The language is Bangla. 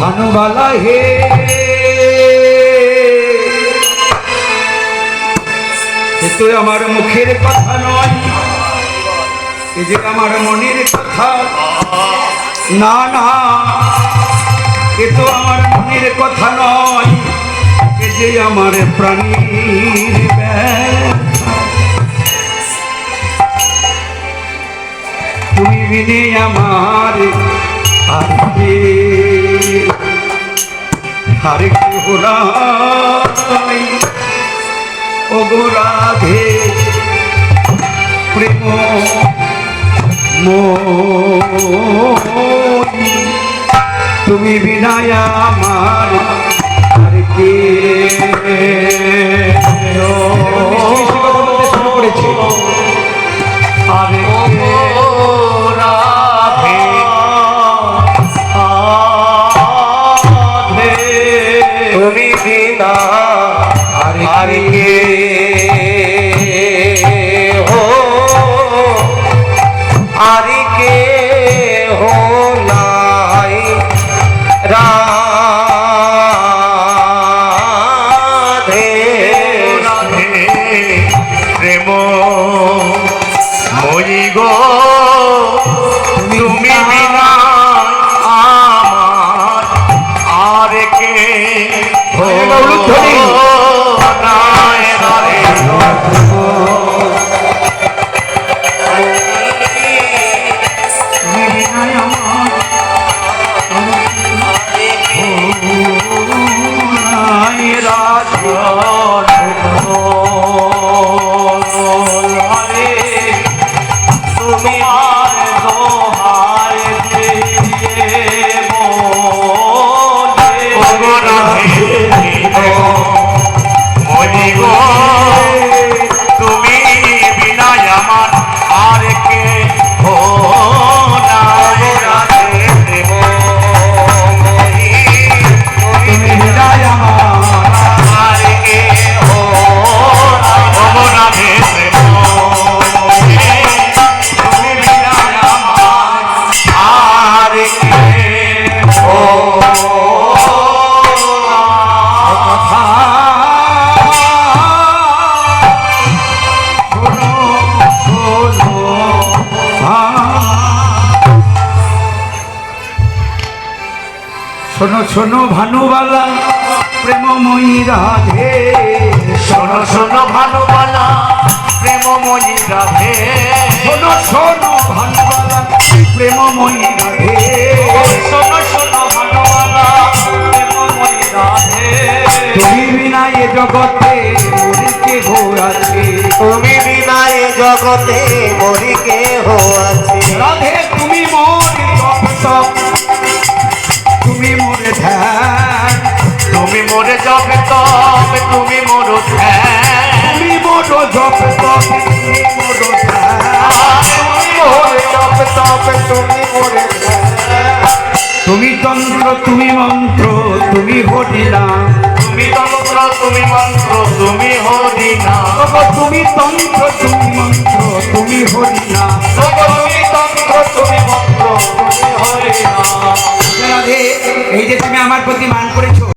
ভানুবালা হে এ তো আমার মুখের কথা নয়, এ যে আমার মনের কথা। না না, এ তো আমার মনের কথা নয়, এ যে আমার প্রাণীর ব্যথা। তুমি বিনে আমার আর কে নাই, ও গো রাধে প্রেম মই, তুমি বিনা আমার আর কে। শুরু করেছে আরে তুমি বিনা আর কে হো, আর কে হো নাই রাধে প্রেম মই গো, তুমি বিনা আমার আর কে হো নাই রাধে। তুমি বিনা আমার আর কে হো নাই রাধে প্রেম মই, তুমি বিনা আমার আর কে হো রাধে প্রেম মই, তুমি বিনা আমার আর কে হো। শোনো শোনো ভানুবালা প্রেমময়ী রাধে, শোনো শোনো ভানুবালা প্রেমময়ী রাধে, শোনো শোনো ভানুবালা প্রেমময়ী রাধে, শোনো শোনো ভানুবালা প্রেমময়ী রাধে। তুমি বিনা এ জগতে মোরে কেহ আছে, তুমি বিনা এ জগতে মোরে কেহ আছে। রাধে তুমি মোর জপ তপ, তুমি মোরে ধ্যান, তুমি মোরে জপ তপ, তুমি মোর ধ্যান, তুমি মোর জপ তপ, তুমি মোর ধ্যান, তুমি মোরে জপ তপ, তুমি মোরে ধ্যান। তুমি তন্ত্র তুমি মন্ত্র তুমি হরিনাম, তুমি তন্ত্র তুমি মন্ত্র তুমি হরিনাম, তুমি তন্ত্র তুমি মন্ত্র তুমি হরিনাম, তুমি তন্ত্র তুমি মন্ত্র তুমি হরিনাম। রাধে এই যে তুমি আমার প্রতি মান করে